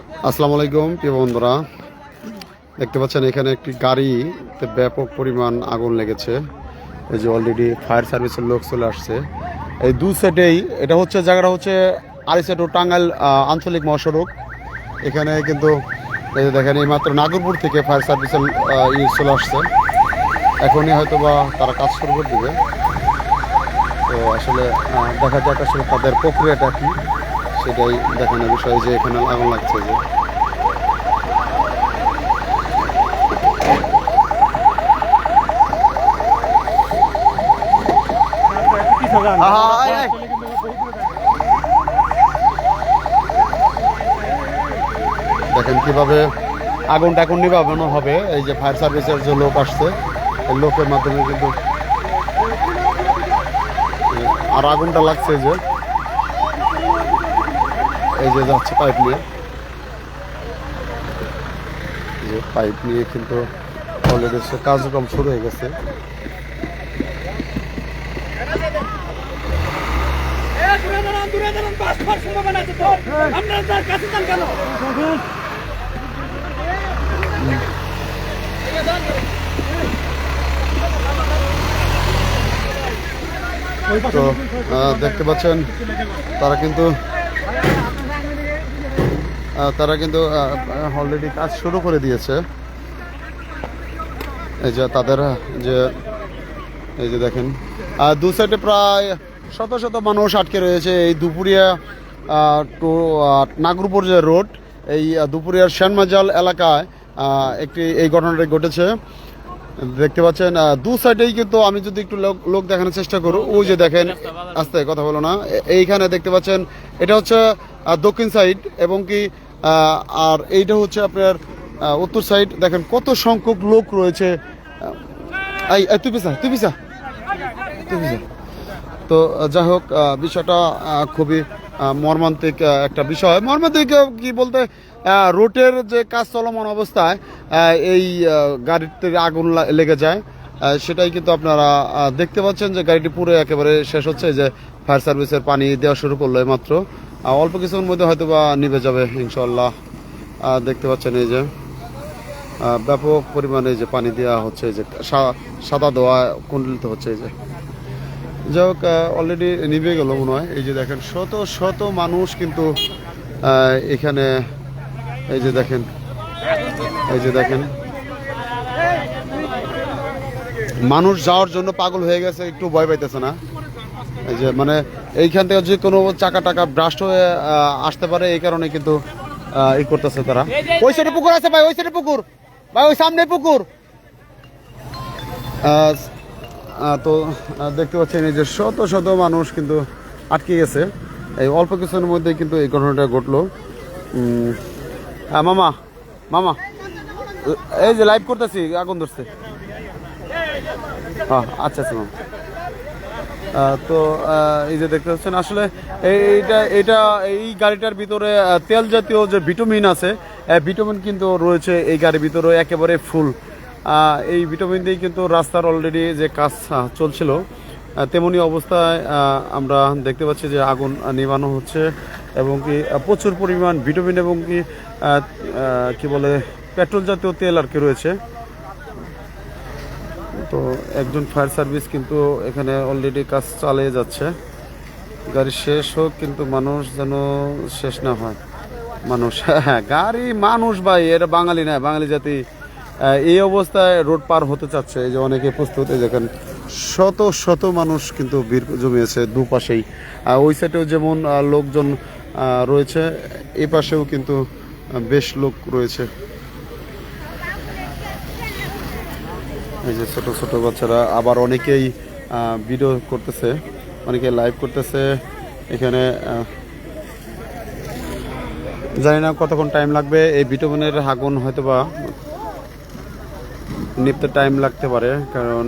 আসসালামু আলাইকুম প্রিয় বন্ধুরা, দেখতে পাচ্ছেন এখানে একটি গাড়িতে ব্যাপক পরিমাণ আগুন লেগেছে। এই যে অলরেডি ফায়ার সার্ভিসের লোক চলে আসছে। এই দু সাইডেই এটা হচ্ছে জায়গাটা হচ্ছে আরিচা টু টাঙ্গাইল আঞ্চলিক মহাসড়ক। এখানে কিন্তু এই যে দেখেন এই মাত্র নাগরপুর থেকে ফায়ার সার্ভিসের চলে আসছে। এখনই হয়তো বা তারা কাজ শুরু করে দেবে। তো আসলে দেখা যাক আসলে তাদের প্রক্রিয়াটা কি, সেটাই দেখানোর বিষয় যে এখানে আগুন লাগছে। যে দেখেন কিভাবে আগুনটা এখন নিভানো হবে। এই যে ফায়ার সার্ভিসের যে লোক আসছে, এই লোকের মাধ্যমে কিন্তু আর আগুনটা লাগছে। এই যে যাচ্ছে পাইপ নিয়ে, যে পাইপ নিয়ে কিন্তু অলরেডি কার্যক্রম শুরু হয়ে গেছে। তো দেখতে পাচ্ছেন তারা কিন্তু অলরেডি কাজ শুরু করে দিয়েছে। এই যে তাদের যে এই যে দেখেন দু সাইডে প্রায় শত শত মানুষ আটকে রয়েছে। এই দুপুরিয়া টু নাগরপুর যে রোড, এই দুপুরিয়ার শ্যানমাজাল এলাকায় এই ঘটনাটি ঘটেছে। দেখতে পাচ্ছেন দু সাইডেই কিন্তু আমি যদি একটু লোক দেখানোর চেষ্টা করব, ওই যে দেখেন, আস্তে কথা বলো না, এইখানে দেখতে পাচ্ছেন এটা হচ্ছে দক্ষিণ সাইড এবং কি আর এইটা হচ্ছে আপনার উত্তর সাইড। দেখেন কত সংখ্যক লোক রয়েছে। তুই পিছা তো যাই হোক, বিষয়টা খুবই মর্মান্তিক একটা বিষয়। মর্মান্তিক কি বলতে, রোডের যে কাজ চলমান অবস্থায় এই গাড়িতে আগুন লেগে যায়, সেটাই কিন্তু আপনারা দেখতে পাচ্ছেন যে গাড়িটি পুরো একেবারে শেষ হচ্ছে। যে ফায়ার সার্ভিসের পানি দেওয়া শুরু করলো মাত্র, অল্প কিছুক্ষণের মধ্যে হয়তো বা নিভে যাবে ইনশাল্লাহ। দেখতে পাচ্ছেন এই যে ব্যাপক পরিমাণে যে পানি দেওয়া হচ্ছে, যে সাদা দোয়া কুণ্ডলিত হচ্ছে। এই যে যাই হোক, অলরেডি নিভে গেল মনে হয়। এই যে দেখেন শত শত মানুষ কিন্তু এখানে এই যে দেখেন মানুষ যাওয়ার জন্য পাগল হয়ে গেছে, একটু ভয় পাইতেছে না। এই যে মানে এইখান থেকে যে কোনো চাকা টাকা ব্রাস্ট হয়ে আসতে পারে, এই কারণে কিন্তু এই করতেছে তারা। ওই সাইডে পুকুর আছে ভাই, ওই সাইডে পুকুর ভাই, ওই সামনে পুকুর। তো দেখতে পাচ্ছেন এই যে শত শত মানুষ কিন্তু আটকে গেছে। এই অল্প কিছুর মধ্যে কিন্তু এই ঘটনাটা ঘটলো। মামা মামা এই যে লাইভ করতেছি, আগুন ধরছে। আচ্ছা আচ্ছা মামা। তো এই যে দেখতে পাচ্ছেন আসলে এই গাড়িটার ভিতরে তেল জাতীয় যে ভিটামিন আছে, ভিটামিন কিন্তু রয়েছে এই গাড়ির ভিতরে একেবারে ফুল। এই ভিটামিন দিয়ে কিন্তু রাস্তার অলরেডি যে কাজ চলছিল, তেমনি অবস্থায় আমরা দেখতে পাচ্ছি যে আগুন নিভানো হচ্ছে এবং কি প্রচুর পরিমাণ ভিটামিন এবং কি বলে পেট্রোল জাতীয় তেল আর কি রয়েছে। তো একজন ফায়ার সার্ভিস কিন্তু এখানে অলরেডি কাজ চালিয়ে যাচ্ছে। গাড়ি শেষ হোক, কিন্তু মানুষ যেন শেষ না হয়। মানুষ গাড়ি মানুষ ভাই, এটা বাঙালি না, বাঙালি জাতি এই অবস্থায় রোড পার হতে চাচ্ছে। এই যে অনেকে প্রস্তুত, দেখেন শত শত মানুষ কিন্তু ভিড় জমিয়েছে দুপাশেই। ওই সাইডেও যেমন লোকজন রয়েছে, এই পাশেও কিন্তু বেশ লোক রয়েছে। এই যে ছোট ছোট বাচ্চারা, আবার অনেকেই ভিডিও করতেছে, অনেকে লাইভ করতেছে। এখানে জানি না কতক্ষণ টাইম লাগবে। এই ভিটামিনের আগুন হয়তো বা নিভতে টাইম লাগতে পারে, কারণ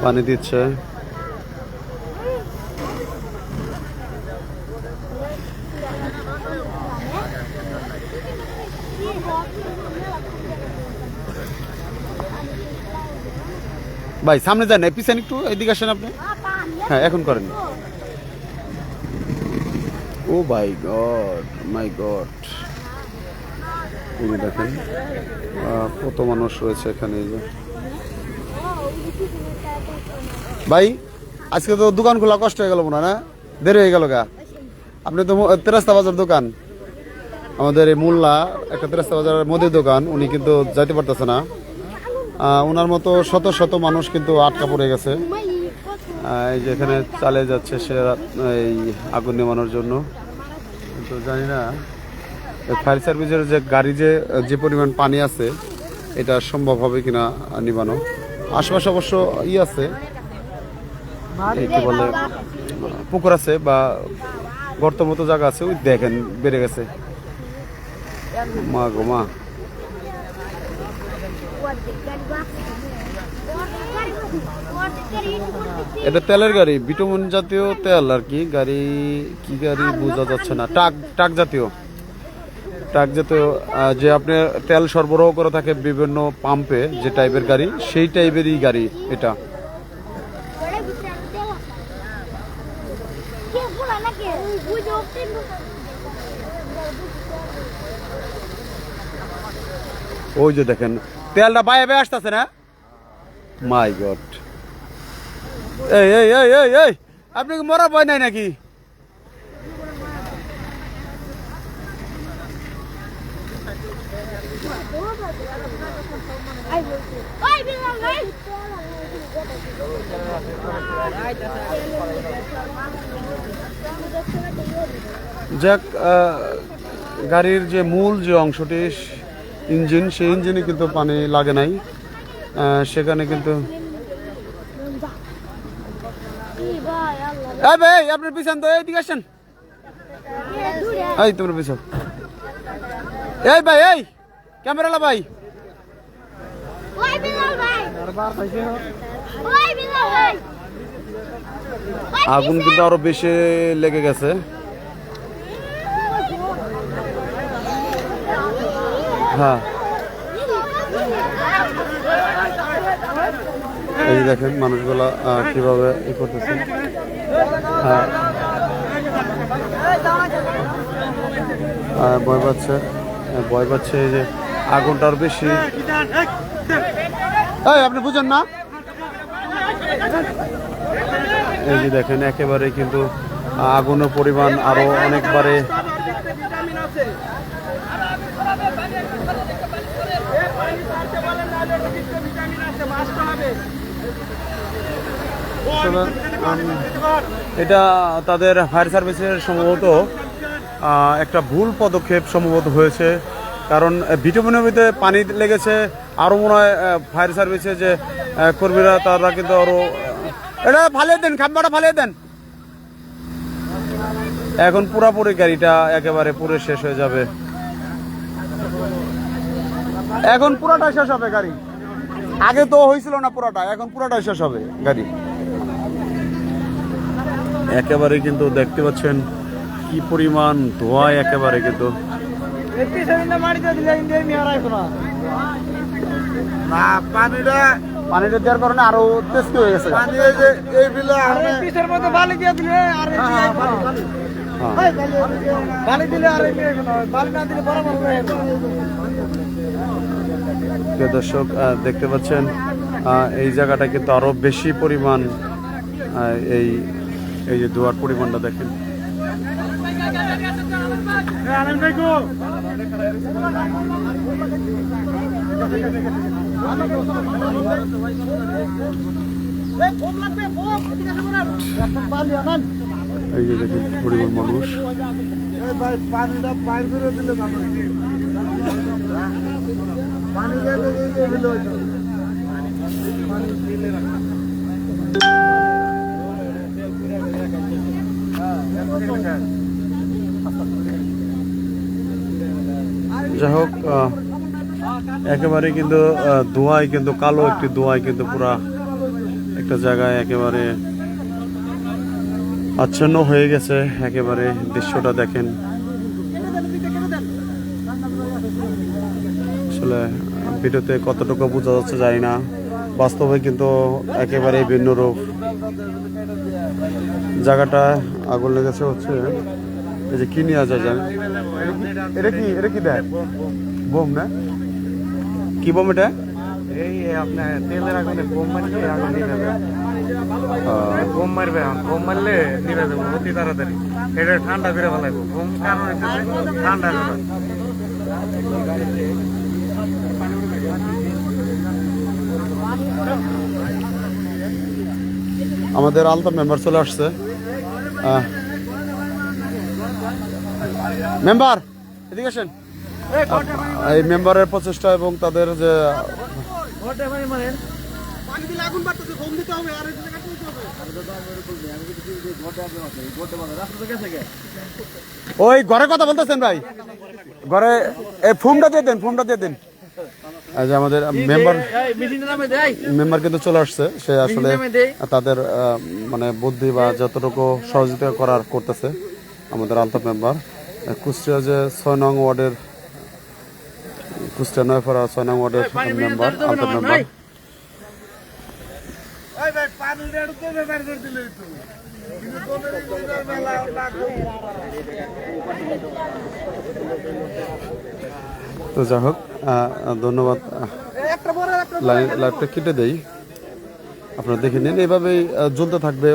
পানি দিচ্ছে। ভাই সামনে যান, পিছনে একটু এদিকে আসেন আপনি। হ্যাঁ এখন করেন। ও মাই গড, মাই গড, এই যে দেখেন কত মানুষ রয়েছে এখানে। এই যে ভাই, আজকে তো দোকান খোলা কষ্ট হয়ে গেল মনে হয়, না দেরি হয়ে গেল গা? আপনি তো তেরাস্তা বাজার দোকান, আমাদের এই মোল্লা একটা তেরাস্তা বাজারের মুদির দোকান, উনি কিন্তু যাইতে পারতেছে না। ওনার মতো শত শত মানুষ কিন্তু আটকা পড়ে গেছে। এই যে এখানে চালিয়ে যাচ্ছে সে এই আগুন নেভানোর জন্য, কিন্তু জানি না ফায়ার সার্ভিসের যে গাড়ি যে পরিমাণ পানি আছে এটা সম্ভব হবে কিনা নিবানো। আশপাশে অবশ্য আছে, এই কি বলে পুকুর আছে বা গর্ত মতো জায়গা আছে, ওই দেখেন বেড়ে গেছে। মা গো মা, এটা তেলের গাড়ি, বিটুমিন জাতীয় তেল আর কি গাড়ি, কি গাড়ি বোঝা যাচ্ছে না, ট্রাক জাতীয় যে আপনি তেল সরবরাহ করে থাকে বিভিন্ন পাম্পে, যে টাইপের গাড়ি সেই টাইপেরই গাড়ি এটা। ওই যে দেখেন তেলটা বাইরে আসতেছে না, মাই গড। এই এই এই এই এই আপনি কি মরার ভয় নাই নাকি? যাক, গাড়ির যে মূল যে অংশটি ইঞ্জিন, সেই ইঞ্জিনে কিন্তু পানি লাগে নাই, সেখানে কিন্তু ভাই আপনার পিছন তো এইদিকে আসেন, এই তোমার পিছন, এই ভাই এই ক্যামেরালা ভাই, আগুন কিন্তু আরো বেশি লেগে গেছে। হ্যাঁ, এই যে দেখেন মানুষগুলা কিভাবে ই করতেছে। হ্যাঁ, ভয় পাচ্ছে এই যে আগুনটার বেশি। আপনি বুঝেন না, এই যে দেখেন একেবারে কিন্তু আগুনের পরিমাণ আরো অনেকবারে। এটা তাদের ফায়ার সার্ভিসের সম্ভবত একটা ভুল পদক্ষেপ সম্ভবত হয়েছে, কারণ ভিটামিনের ভিতরে পানি লেগেছে। আরও মনে হয় ফায়ার সার্ভিসের যে কর্মীরা তারা কিন্তু আরও এটা ফালিয়ে দেন, খাম্বাটা ফালিয়ে দেন। এখন পুরাপুরি গাড়িটা একেবারে পুরো শেষ হয়ে যাবে, এখন পুরাটা শেষ হবে গাড়ি। আগে তো হয়েছিল না পুরাটা, এখন পুরাটা শেষ হবে গাড়ি। একেবারে কিন্তু দেখতে পাচ্ছেন কি পরিমাণ ধোঁয়া, একেবারে কিন্তু পানিটা দেওয়ার কারণে আরো টেস্টি হয়ে গেছে। দর্শক দেখতে পাচ্ছেন এই জায়গাটা কিন্তু আরো বেশি পরিমাণ, এই যে ধোঁয়ার পরিমাণটা দেখেন। এই যে দেখেন পরিমাণ মানুষ, যাই হোক একেবারে কিন্তু ধোঁয়ায় কিন্তু কালো একটি ধোঁয়ায় কিন্তু পুরা একটা জায়গায় একেবারে আচ্ছন্ন হয়ে গেছে। একেবারে দৃশ্যটা দেখেন, আসলে ভিডিওতে কতটুকু বোঝা যাচ্ছে জানি না, বাস্তবে কিন্তু একেবারে ভিন্ন রূপ। জায়গাটা আগুন লেগেছে হচ্ছে এই যে কি নিয়ে যায় জানেন? এটা কি দেয়? বোম না? কি বোম এটা? এই আপনার তেলের আগুনে বোম মারলে আগুন নিভে যাবে। বোম মারবে, বোম মারলে নিভে যাবে অতি তাড়াতাড়ি। এটা ঠান্ডা করে ফেলাইবো। বোম কারণ ঠান্ডা করে। আমাদের আলতা মেম্বার চলে আসছে। মেম্বার এদিকে আসেন। এই মেম্বারের প্রচেষ্টা এবং তাদের যে ওই ঘরে কথা বলতেছেন ভাই, ঘরে এই ফোনটা দিয়ে দেন, ফোনটা দিয়ে দেন। এই যে আমাদের মেম্বার কিন্তু চলে আসছে, সে আসলে তাদের মানে বুদ্ধি বা যতটুকু সহযোগিতা করার করতেছে আমাদের আলতাফ মেম্বার। কুষ্টিয়া যে 6 নং ওয়ার্ডের, কুষ্টিয়া নয়পাড়া 6 নং ওয়ার্ডের মেম্বার আলতাফ মেম্বার। তো যাই হোক, ধন্যবাদ। লাইভটা কেটে দেই, আপনারা দেখে নিন। এইভাবেই জ্বলতে থাকবে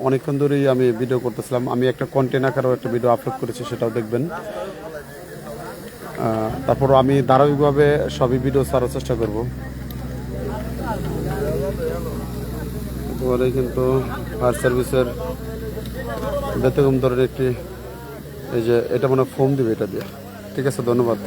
অনেকক্ষণ ধরেই আমি ভিডিও করতেছিলাম। আমি একটা কন্টেন্ট আকারেও একটা ভিডিও আপলোড করেছি, সেটাও দেখবেন। তারপর আমি ধারাবাহিকভাবে সবই ভিডিও ছাড়ার চেষ্টা করব। এবারে কিন্তু ফায়ার সার্ভিসের ব্যতিক্রম ধরনের একটি, এই যে এটা মানে ফোম দিবে, এটা দিয়ে। ঠিক আছে, ধন্যবাদ।